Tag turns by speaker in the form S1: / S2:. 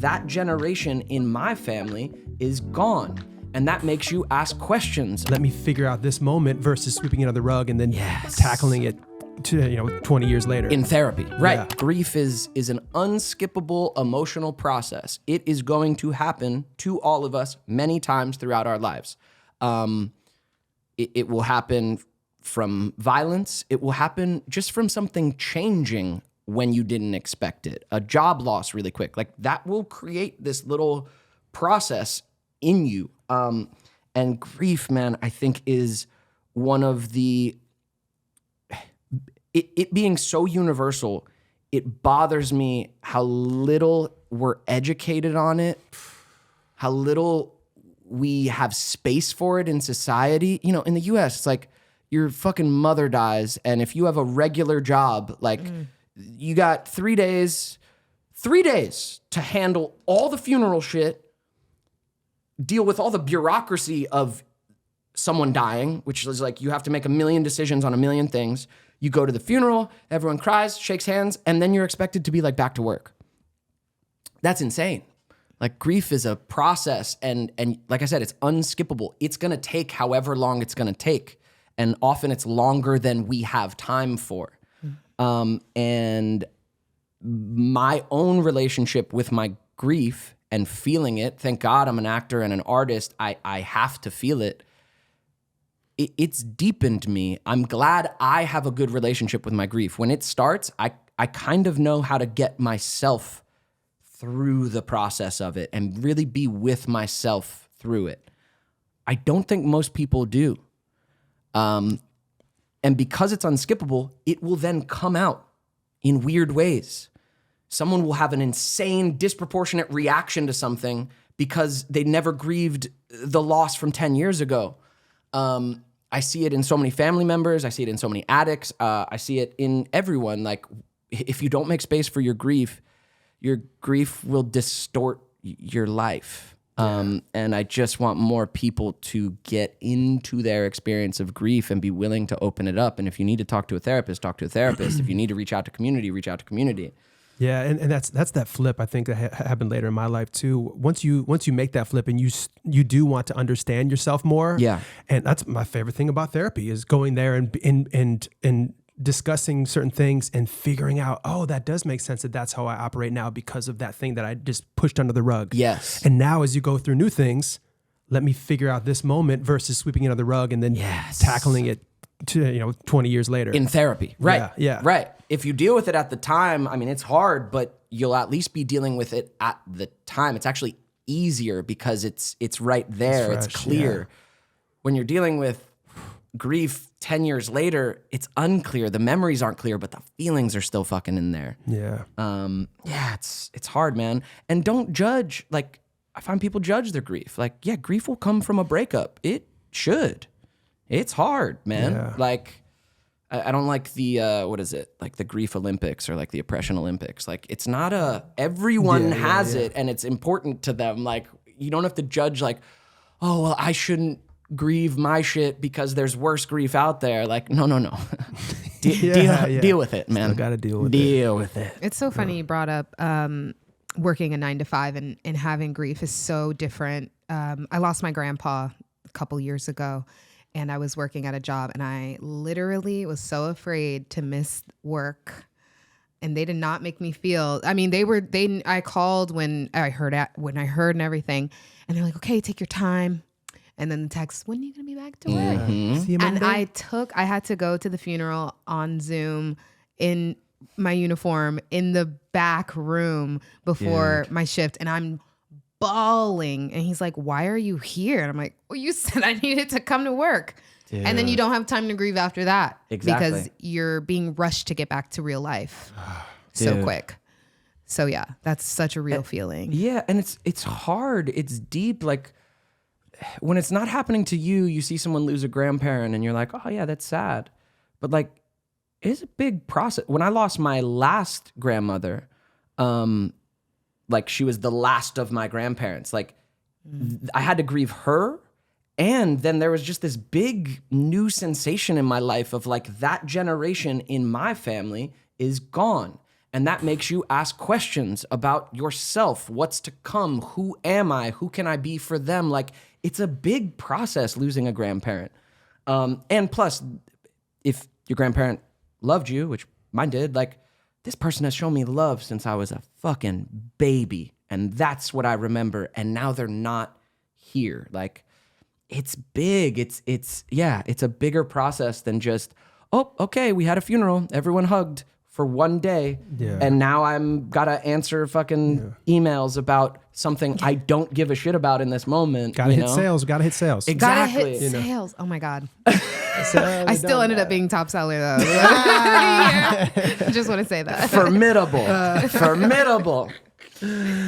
S1: that generation in my family is gone. And that makes you ask questions.
S2: Let me figure out this moment versus sweeping it under the rug and then tackling it 20 years later.
S1: In therapy, right.
S2: Yeah.
S1: Grief is an unskippable emotional process. It is going to happen to all of us many times throughout our lives. It will happen from violence. It will happen just from something changing when you didn't expect it. A job loss really quick. Like that will create this little process in you. And grief, man, I think is one of the, it being so universal, it bothers me how little we're educated on it, how little we have space for it in society. You know, in the US, it's like your fucking mother dies, and if you have a regular job, like you got 3 days to handle all the funeral shit, deal with all the bureaucracy of someone dying, which is like you have to make a million decisions on a million things. You go to the funeral, everyone cries, shakes hands, and then you're expected to be like back to work. That's insane. Like grief is a process, and like I said, it's unskippable. It's gonna take however long it's gonna take, and often it's longer than we have time for. And my own relationship with my grief and feeling it, thank God I'm an actor and an artist, I have to feel it. It's deepened me. I'm glad I have a good relationship with my grief. When it starts, I kind of know how to get myself through the process of it and really be with myself through it. I don't think most people do. And because it's unskippable, it will then come out in weird ways. Someone will have an insane, disproportionate reaction to something because they never grieved the loss from 10 years ago. I see it in so many family members. I see it in so many addicts. I see it in everyone. Like, if you don't make space for your grief will distort your life. And I just want more people to get into their experience of grief and be willing to open it up. And if you need to talk to a therapist, talk to a therapist. If you need to reach out to community, reach out to community.
S2: Yeah, and that's that flip, I think, that happened later in my life too. Once you make that flip and you do want to understand yourself more.
S1: Yeah.
S2: And that's my favorite thing about therapy is going there and discussing certain things and figuring out, oh, that does make sense that that's how I operate now because of that thing that I just pushed under the rug.
S1: Yes.
S2: And now as you go through new things, let me figure out this moment versus sweeping it under the rug and then tackling it 20 years later.
S1: In therapy. Right.
S2: Yeah.
S1: Right. If you deal with it at the time, I mean, it's hard, but you'll at least be dealing with it at the time. It's actually easier because it's right there. It's clear. Yeah. When you're dealing with grief 10 years later, it's unclear. The memories aren't clear, but the feelings are still fucking in there.
S2: Yeah.
S1: It's hard, man. And don't judge. Like, I find people judge their grief. Like, yeah, grief will come from a breakup. It should. It's hard, man.
S2: Yeah.
S1: Like, I don't like the, what is it? Like the grief Olympics or like the oppression Olympics. Like, it's not everyone has it and it's important to them. Like, you don't have to judge like, oh, well, I shouldn't grieve my shit because there's worse grief out there. Like, no. Deal with it, man.
S2: Still gotta deal with it.
S3: It's so funny you brought up working a 9-to-5 and having grief is so different. I lost my grandpa a couple years ago. And I was working at a job and I literally was so afraid to miss work. And they did not make me feel, I mean, I called when I heard and everything. And they're like, okay, take your time. And then the text, when are you going to be back to work?
S2: Mm-hmm.
S3: And I had to go to the funeral on Zoom in my uniform in the back room before my shift. And I'm bawling, and he's like, why are you here? And I'm like, well, you said I needed to come to work. Dude. And then you don't have time to grieve after that.
S1: Exactly.
S3: Because you're being rushed to get back to real life so quick. So yeah, that's such a real feeling.
S1: Yeah, and it's hard. It's deep. Like, when it's not happening to you, you see someone lose a grandparent and you're like, oh yeah, that's sad. But like, it's a big process. When I lost my last grandmother, like, she was the last of my grandparents. Like, I had to grieve her. And then there was just this big new sensation in my life of like, that generation in my family is gone. And that makes you ask questions about yourself. What's to come? Who am I? Who can I be for them? Like, it's a big process losing a grandparent. And plus, if your grandparent loved you, which mine did, like, this person has shown me love since I was a fucking baby. And that's what I remember. And now they're not here. Like, it's big. It's a bigger process than just, oh, okay, we had a funeral. Everyone hugged for one day.
S2: Yeah.
S1: And now I'm gotta answer fucking emails about something I don't give a shit about in this moment.
S2: Gotta hit sales. Gotta hit sales.
S1: Exactly.
S3: Gotta hit sales. Oh my God. I still ended up being top seller though. Just want to say that.
S1: Formidable. Formidable.